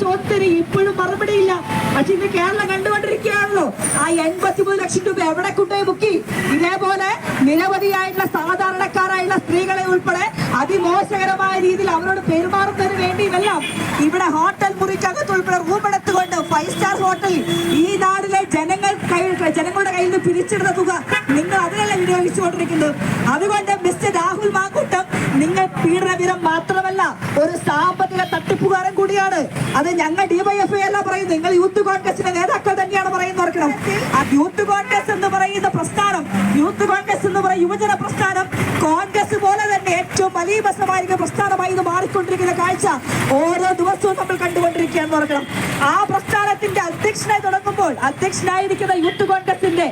ചോദ്യത്തിന് ഇപ്പോഴും മറുപടിയില്ല. പക്ഷെ ഇന്ന് കേരളം കണ്ടുകൊണ്ടിരിക്കുകയാണല്ലോ ആ 83 ലക്ഷം രൂപ എവിടെ കൊണ്ടുപോയി മുക്കി. ഇതേപോലെ നിരവധിയായിട്ടുള്ള സാധാരണക്കാരായുള്ള സ്ത്രീകളെ ഉൾപ്പെടെ അതിമോശകരമായ രീതിയിൽ അവരോട് പെരുമാറുന്നതിന് വേണ്ടിയുമെല്ലാം ഇവിടെ ഹോട്ടൽ മുറിക്കകത്ത് ഉൾപ്പെടെ റൂമെടുത്തുകൊണ്ട് 5 സ്റ്റാർ ഹോട്ടൽ ഈ നാടിലെ ജനങ്ങളുടെ കയ്യിൽ നിന്ന് പിരിച്ചെടുത്ത തുക നിങ്ങൾ അതിനല്ല വിനിയോഗിച്ചുകൊണ്ടിരിക്കുന്നത്. അതുകൊണ്ട് മിസ്റ്റർ രാഹുൽ മാങ്കൂട്ടം, നിങ്ങൾ പീഡനവിരം മാത്രമല്ല ഒരു സാമ്പത്തിക തട്ടിപ്പുകാരൻ കൂടിയാണ്. അത് ഞങ്ങൾ ഡിവൈഎഫ്ഐ അല്ല പറയുന്നത്, നിങ്ങൾ യൂത്ത് കോൺഗ്രസിന്റെ നേതാക്കൾ തന്നെയാണ് പറയുന്നത്. ഓർക്കണം, ആ യൂത്ത് കോൺഗ്രസ് എന്ന് പറയുന്ന പ്രസ്ഥാനം, യൂത്ത് കോൺഗ്രസ് എന്ന് പറയുന്ന യുവജന പ്രസ്ഥാനം കോൺഗ്രസ് പോലെ തന്നെ ഏറ്റവും മലീമസമായിരിക്കുന്ന പ്രസ്ഥാനമായി ഇത് മാറിക്കൊണ്ടിരിക്കുന്ന കാഴ്ച ഓരോ ദിവസവും നമ്മൾ കണ്ടുകൊണ്ടിരിക്കുകയാണെന്ന് ഓർക്കണം. ആ പ്രസ്ഥാനത്തിന്റെ അധ്യക്ഷനായി തുടങ്ങുമ്പോൾ അധ്യക്ഷനായിരിക്കുന്ന യൂത്ത് കോൺഗ്രസിന്റെ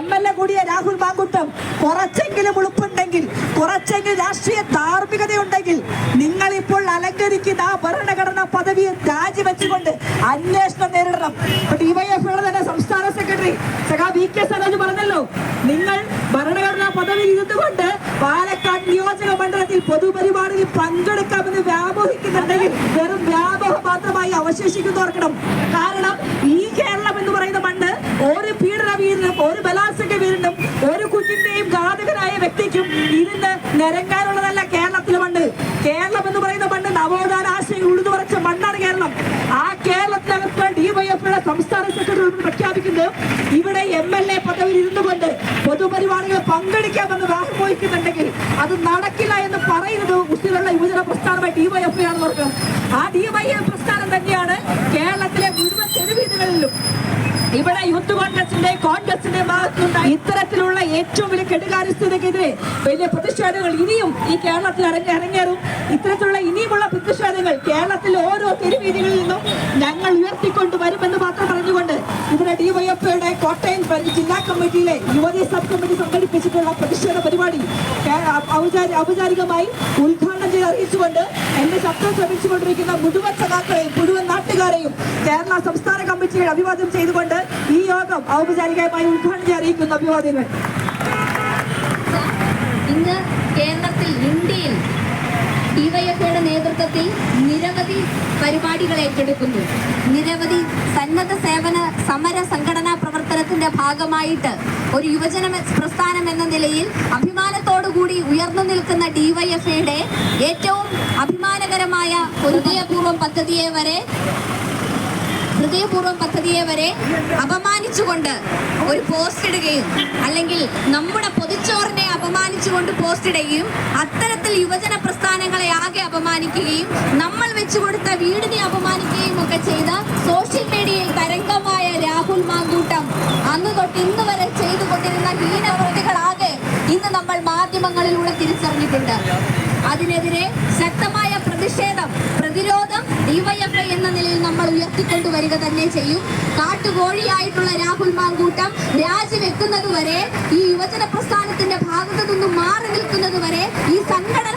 MLA കൂടിയ രാഹുൽ മാങ്കൂട്ടം കുറച്ചെങ്കിലും ഉളുപ്പുണ്ടെങ്കിൽ, കുറച്ചെങ്കിലും രാഷ്ട്രീയ ധാർമ്മികതയുണ്ടെങ്കിൽ നിങ്ങൾ ഇപ്പോൾ അലങ്കരിക്കുന്ന ആ ഭരണഘടനാ പദവി രാജിവെച്ചുകൊണ്ട് അന്വേഷണം നേരിടണം. ഡിവൈഎഫ്ഐയുടെ തന്നെ സംസ്ഥാന സെക്രട്ടറി VK സനോജ് പറഞ്ഞല്ലോ, നിങ്ങൾ ഭരണഘടനാ പദവിയിൽ ഇരുന്നുകൊണ്ട് പാലക്കാട് നിയോജക മണ്ഡലത്തിൽ പൊതുപരിപാടിയിൽ പങ്കെടുക്കാമെന്ന് വ്യാമോഹിക്കുന്നുണ്ടെങ്കിൽ വെറും വ്യാമോഹം മാത്രമായി അവശേഷിക്കുന്നു ഓർക്കണം. കാരണം ഈ കേരളം എന്ന് പറയുന്ന മണ്ണ് ഒരു പീഡന വീരനും ഒരു ബലാത്സംഗ വീരനും ഒരു കുഞ്ഞിന്റെയും ഘാതകനായ വ്യക്തിക്കും ഇരുന്ന് നിരങ്ങാനുള്ളതല്ല കേരളത്തിലെ മണ്ണ്. കേരളം എന്ന് പറയുന്ന മണ്ണ് നവോത്ഥാന ആശയം ഉഴുതുപറച്ച മണ്ണാണ് കേരളം. ആ കേരളത്തിനകത്ത് ഡിവൈഎഫ്ഐയുടെ സംസ്ഥാന സെക്രട്ടറി പ്രഖ്യാപിക്കുന്നത് ഇവിടെ MLA പദവിയിൽ ഇരുന്നുകൊണ്ട് പൊതുപരിപാടികൾ പങ്കെടുക്കാമെന്ന് വ്യാമോഹിക്കുന്നുണ്ടെങ്കിൽ അത് നടക്കില്ല എന്ന് പറയുന്നത് ഉസിലുള്ള യുവജന പ്രസ്ഥാനമായി ഡിവൈഎഫ്ഐ ആണെന്ന് ഓർക്കണം. ആ ഡിവൈഎഫ് പ്രസ്ഥാനം തന്നെയാണ് കേരളത്തിലെ മുഴുവൻ തെരുവീതികളിലും ഇവിടെ യൂത്ത് കോൺഗ്രസിന്റെ ഭാഗത്തുനിന്ന് ഇത്തരത്തിലുള്ള ഏറ്റവും വലിയ കെടുകാര്യസ്ഥതയ്ക്കെതിരെ വലിയ പ്രതിഷേധങ്ങൾ ഇനിയും ഈ കേരളത്തിൽ അരങ്ങേറും. ഇത്തരത്തിലുള്ള ഇനിയുമുള്ള പ്രതിഷേധങ്ങൾ കേരളത്തിലെ ഓരോ തെരുവീതികളിൽ നിന്നും ഞങ്ങൾ ഉയർത്തിക്കൊണ്ട് വരുമെന്ന് മാത്രം പറഞ്ഞുകൊണ്ട് ഇതിനെ ഡിവൈഎഫ്ഐയുടെ കോട്ടയം ജില്ലാ കമ്മിറ്റിയിലെ യുവതി സബ് കമ്മിറ്റി സംഘടിപ്പിച്ചിട്ടുള്ള പ്രതിഷേധ പരിപാടി ഔപചാരികമായി ഉദ്ഘാടനം ചെയ്ത് അറിയിച്ചുകൊണ്ട് എന്റെ ശബ്ദം ശ്രമിച്ചുകൊണ്ടിരിക്കുന്ന മുഴുവൻ സഖാക്കളെയും മുഴുവൻ നാട്ടുകാരെയും കേരള സംസ്ഥാന കമ്മിറ്റിയെ അഭിവാദ്യം ചെയ്തുകൊണ്ട് ഈ യോഗം ഔപചാരികമായി ഉദ്ഘാടനം ചെയ്ത് അറിയിക്കുന്ന അഭിവാദ്യങ്ങൾ. ഇന്ന് കേരളത്തിൽ, ഇന്ത്യയിൽ ഡിവൈഎഫ്ഐയുടെ നേതൃത്വത്തിൽ നിരവധി പരിപാടികൾ ഏറ്റെടുക്കുന്നു. നിരവധി സന്നദ്ധ സേവന സമര സംഘടനാ പ്രവർത്തനത്തിന്റെ ഭാഗമായിട്ട് ഒരു യുവജന പ്രസ്ഥാനം എന്ന നിലയിൽ അഭിമാനത്തോടുകൂടി ഉയർന്നു നിൽക്കുന്ന ഡിവൈഎഫ്ഐയുടെ ഏറ്റവും അഭിമാനകരമായ ഹൃദയപൂർവ്വം പദ്ധതിയെ വരെ അപമാനിച്ചുകൊണ്ട് ഒരു പോസ്റ്റ് ഇടുകയും അല്ലെങ്കിൽ നമ്മുടെ പൊതിച്ചോറിനെ അപമാനിച്ചുകൊണ്ട് പോസ്റ്റ് ഇടുകയും അത്തരത്തിൽ യുവജന പ്രസ്ഥാനങ്ങളെ ആകെ അപമാനിക്കുകയും നമ്മൾ വെച്ചുകൊടുത്ത വീടിനെ അപമാനിക്കുകയും ഒക്കെ ചെയ്ത സോഷ്യൽ മീഡിയയിൽ തരംഗമായ രാഹുൽ മാങ്കൂട്ടം അന്ന് തൊട്ട് ഇന്ന് വരെ ചെയ്തുകൊണ്ടിരുന്ന ഹീനപ്രവൃത്തികളാകെ ഇന്ന് നമ്മൾ മാധ്യമങ്ങളിലൂടെ തിരിച്ചറിഞ്ഞിട്ടുണ്ട്. അതിനെതിരെ ശക്തമായ പ്രതിരോധം ഡിവൈഎഫ്ഐ എന്ന നിലയിൽ നമ്മൾ ഉയർത്തിക്കൊണ്ടുവരിക തന്നെ ചെയ്യും. കാട്ടുകോഴിയായിട്ടുള്ള രാഹുൽ മാങ്കൂട്ടം രാജിവെക്കുന്നതുവരെ, ഈ യുവജന പ്രസ്ഥാനത്തിന്റെ ഭാഗത്തു നിന്നും മാറി നിൽക്കുന്നതുവരെ, ഈ സംഘടന